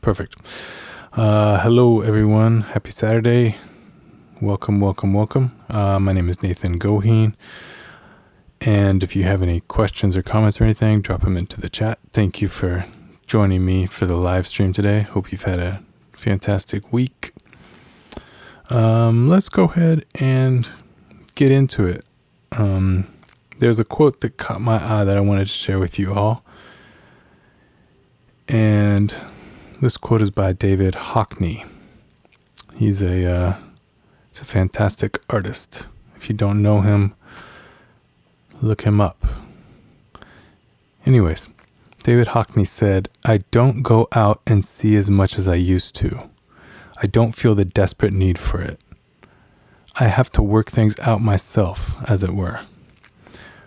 Perfect. Hello, everyone. Happy Saturday. Welcome. My name is Nathan Goheen. And if you have any questions or comments or anything, drop them into the chat. Thank you for joining me for the live stream today. Hope you've had a fantastic week. Let's go ahead and get into it. There's a quote that caught my eye that I wanted to share with you all. And this quote is by David Hockney. He's a fantastic artist. If you don't know him, look him up. Anyways, David Hockney said, "I don't go out and see as much as I used to. I don't feel the desperate need for it. I have to work things out myself, as it were.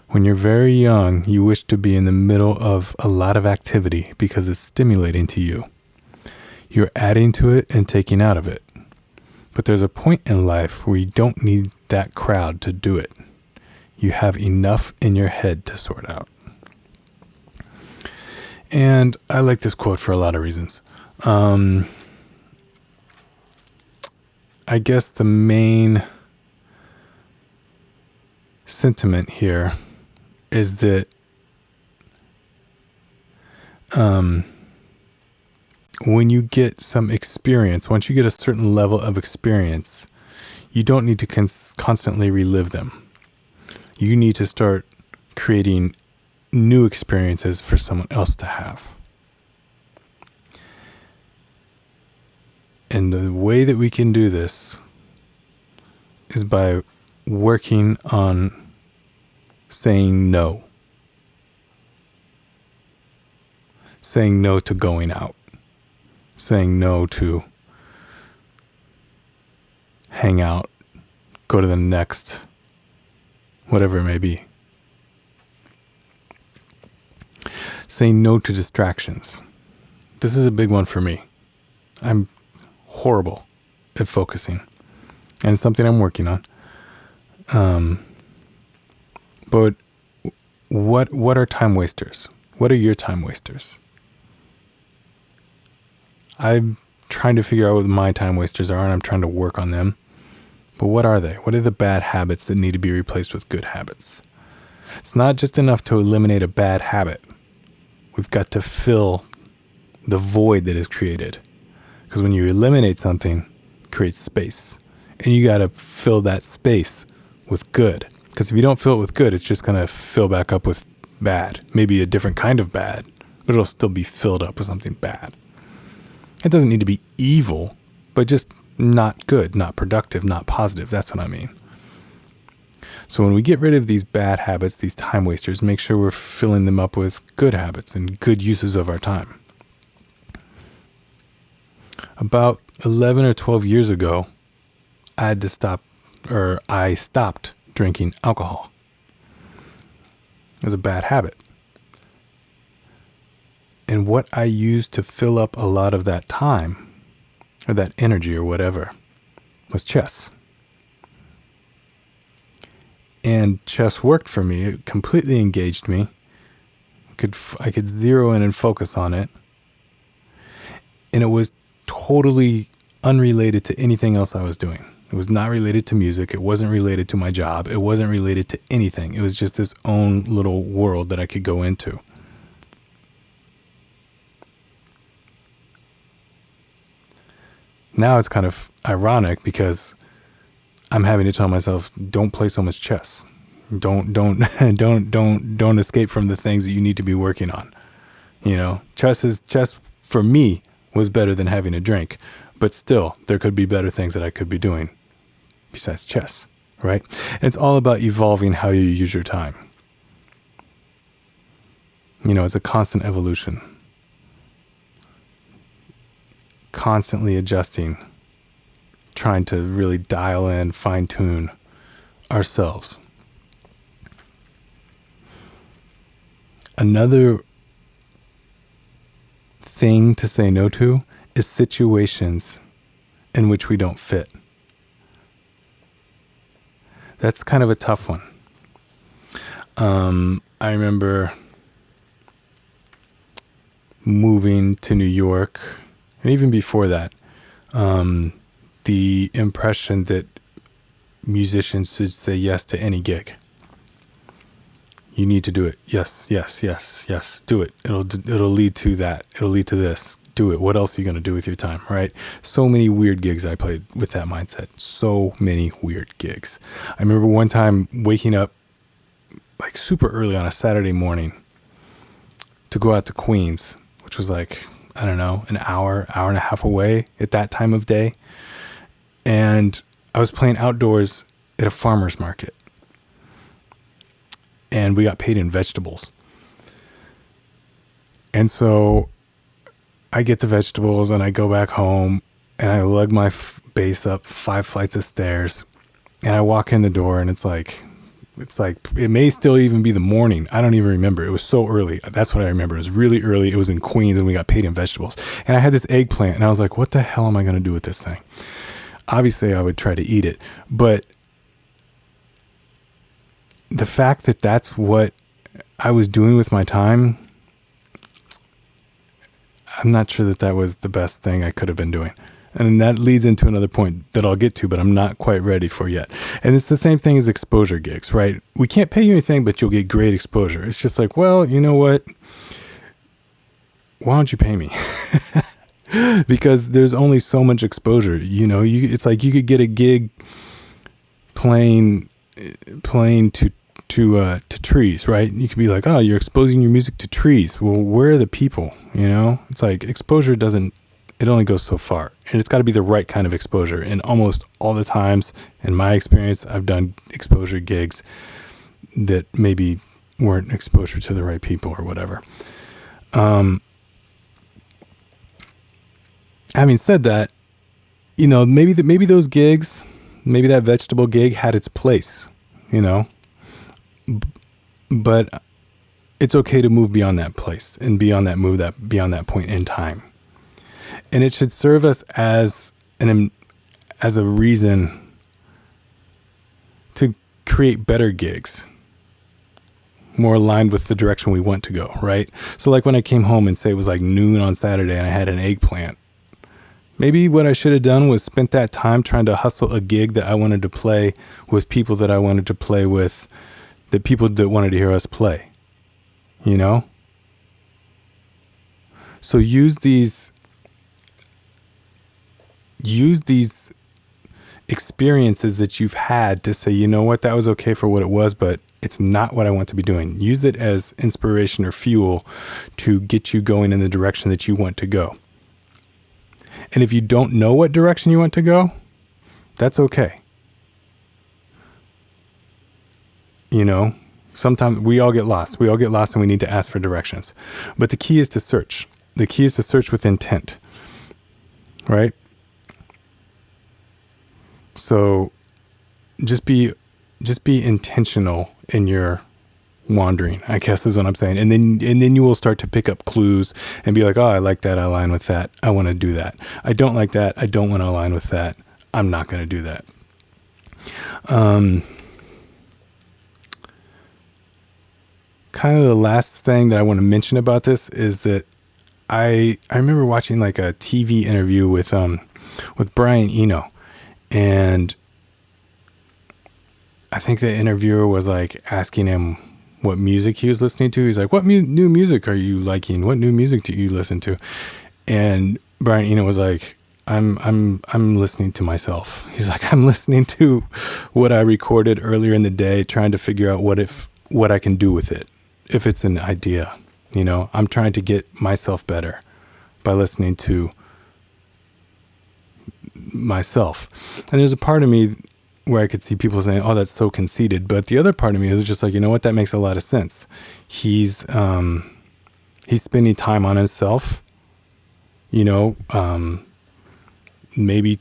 When you're very young, you wish to be in the middle of a lot of activity because it's stimulating to you. You're adding to it and taking out of it. But there's a point in life where you don't need that crowd to do it. You have enough in your head to sort out." And I like this quote for a lot of reasons. I guess the main sentiment here is that when you get some experience, once you get a certain level of experience, you don't need to constantly relive them. You need to start creating new experiences for someone else to have. And the way that we can do this is by working on saying no. Saying no to going out. Saying no to hang out, go to the next, whatever it may be. Saying no to distractions. This is a big one for me. I'm horrible at focusing, and it's something I'm working on. But what are time wasters? What are your time wasters? I'm trying to figure out what my time wasters are, and I'm trying to work on them. But what are they? What are the bad habits that need to be replaced with good habits? It's not just enough to eliminate a bad habit. We've got to fill the void that is created. Because when you eliminate something, it creates space. And you got to fill that space with good. Because if you don't fill it with good, it's just going to fill back up with bad. Maybe a different kind of bad, but it'll still be filled up with something bad. It doesn't need to be evil, but just not good, not productive, not positive. That's what I mean. So when we get rid of these bad habits, these time wasters, make sure we're filling them up with good habits and good uses of our time. About 11 or 12 years ago, I stopped drinking alcohol. It was a bad habit. And what I used to fill up a lot of that time, or that energy or whatever, was chess. And chess worked for me. It completely engaged me. I could zero in and focus on it. And it was totally unrelated to anything else I was doing. It was not related to music. It wasn't related to my job. It wasn't related to anything. It was just this own little world that I could go into. Now it's kind of ironic because I'm having to tell myself, don't play so much chess. Don't escape from the things that you need to be working on. You know, chess for me was better than having a drink, but still there could be better things that I could be doing besides chess, right? And it's all about evolving how you use your time. You know, it's a constant evolution. Constantly adjusting, trying to really dial in, fine-tune ourselves. Another thing to say no to is situations in which we don't fit. That's kind of a tough one. I remember moving to New York And even before that, the impression that musicians should say yes to any gig. You need to do it. Yes, yes, yes, yes. Do it. It'll lead to that. It'll lead to this. Do it. What else are you going to do with your time, right? So many weird gigs I played with that mindset. So many weird gigs. I remember one time waking up like super early on a Saturday morning to go out to Queens, which was like, I don't know, an hour and a half away at that time of day. And I was playing outdoors at a farmer's market. And we got paid in vegetables. And so I get the vegetables and I go back home and I lug my bass up 5 flights of stairs and I walk in the door and it's like, it may still even be the morning. I don't even remember. It was so early. That's what I remember. It was really early. It was in Queens and we got paid in vegetables. And I had this eggplant and I was like, what the hell am I going to do with this thing? Obviously I would try to eat it, but the fact that that's what I was doing with my time, I'm not sure that was the best thing I could have been doing. And that leads into another point that I'll get to, but I'm not quite ready for yet. And it's the same thing as exposure gigs, right? We can't pay you anything, but you'll get great exposure. It's just like, well, you know what? Why don't you pay me? Because there's only so much exposure. You know, it's like you could get a gig playing to trees, right? You could be like, oh, you're exposing your music to trees. Well, where are the people? You know, it's like exposure it only goes so far, and it's got to be the right kind of exposure. And almost all the times in my experience, I've done exposure gigs that maybe weren't exposure to the right people or whatever. Having said that, you know, maybe those gigs, maybe that vegetable gig had its place, you know, but it's okay to move beyond that place and beyond that point in time. And it should serve us as a reason to create better gigs, more aligned with the direction we want to go, right? So like when I came home and say it was like noon on Saturday and I had an eggplant, maybe what I should have done was spent that time trying to hustle a gig that I wanted to play with people that I wanted to play with, the people that wanted to hear us play, you know? So use these experiences that you've had to say, you know what, that was okay for what it was, but it's not what I want to be doing. Use it as inspiration or fuel to get you going in the direction that you want to go. And if you don't know what direction you want to go, that's okay. You know, sometimes we all get lost. We all get lost and we need to ask for directions. But the key is to search. The key is to search with intent, right? So just be intentional in your wandering, I guess is what I'm saying. And then you will start to pick up clues and be like, oh, I like that. I align with that. I want to do that. I don't like that. I don't want to align with that. I'm not going to do that. Kind of the last thing that I want to mention about this is that I remember watching like a TV interview with Brian Eno, and I think the interviewer was like asking him what music he was listening to. He's like, what new music are you liking? What new music do you listen to? And Brian Eno was like, I'm listening to myself. He's like, I'm listening to what I recorded earlier in the day, trying to figure out what I can do with it. If it's an idea, you know, I'm trying to get myself better by listening to myself. And there's a part of me where I could see people saying, oh, that's so conceited. But the other part of me is just like, you know what, that makes a lot of sense. He's spending time on himself, you know, maybe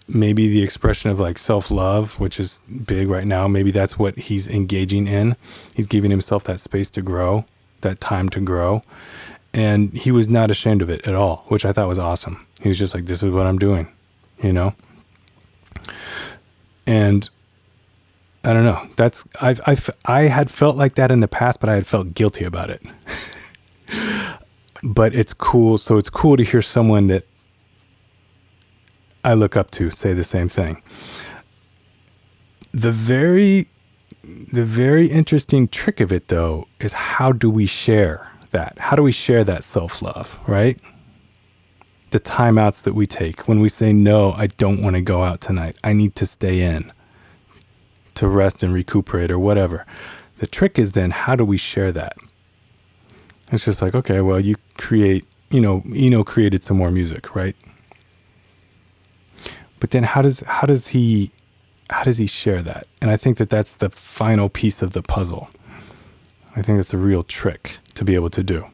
the expression of like self-love, which is big right now. Maybe that's what he's engaging in. He's giving himself that space to grow, that time to grow. And he was not ashamed of it at all, which I thought was awesome. He was just like, this is what I'm doing, you know? And I don't know, I had felt like that in the past, but I had felt guilty about it. But it's cool. So it's cool to hear someone that I look up to say the same thing. The very interesting trick of it, though, is how do we share that? How do we share that self-love, right? The timeouts that we take when we say, no, I don't want to go out tonight. I need to stay in to rest and recuperate or whatever. The trick is then, how do we share that? It's just like, okay, well, you create, Eno created some more music, right? But then how does he share that? And I think that that's the final piece of the puzzle. I think that's a real trick to be able to do.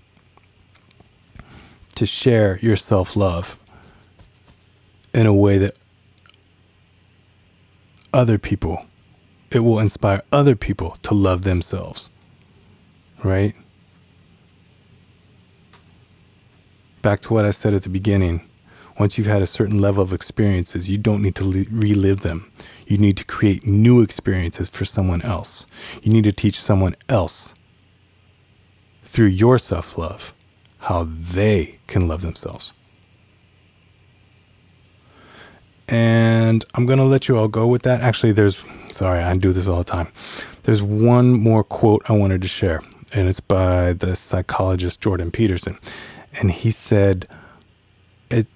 To share your self-love in a way that it will inspire other people to love themselves, right? Back to what I said at the beginning. Once you've had a certain level of experiences, you don't need to relive them. You need to create new experiences for someone else. You need to teach someone else through your self-love how they can love themselves. And I'm going to let you all go with that. Actually, I do this all the time. There's one more quote I wanted to share, and it's by the psychologist Jordan Peterson. And he said,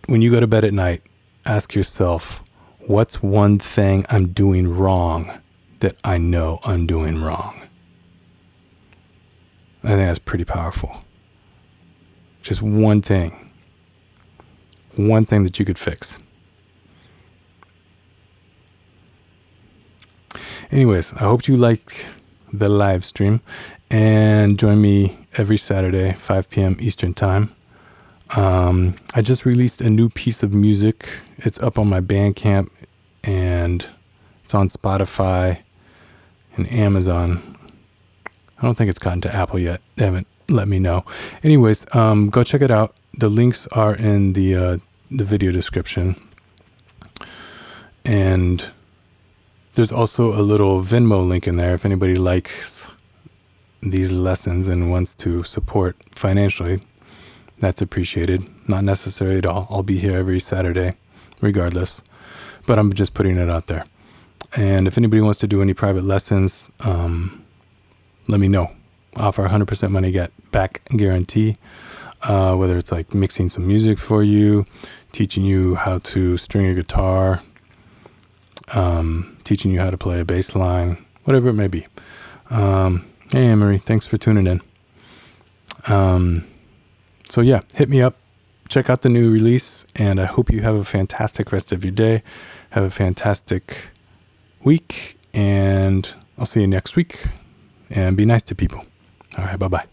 when you go to bed at night, ask yourself, what's one thing I'm doing wrong that I know I'm doing wrong? I think that's pretty powerful. Just one thing that you could fix. Anyways, I hope you like the live stream, and join me every Saturday, 5 p.m. Eastern Time. I just released a new piece of music. It's up on my Bandcamp, and it's on Spotify and Amazon. I don't think it's gotten to Apple yet. They haven't let me know. Anyways, go check it out. The links are in the video description. And there's also a little Venmo link in there if anybody likes these lessons and wants to support financially. That's appreciated. Not necessary at all. I'll be here every Saturday, regardless. But I'm just putting it out there. And if anybody wants to do any private lessons, let me know. I offer 100% money back guarantee. Whether it's like mixing some music for you, teaching you how to string a guitar, teaching you how to play a bass line, whatever it may be. Hey, Anne-Marie, thanks for tuning in. So yeah, hit me up, check out the new release, and I hope you have a fantastic rest of your day. Have a fantastic week, and I'll see you next week, and be nice to people. All right, bye-bye.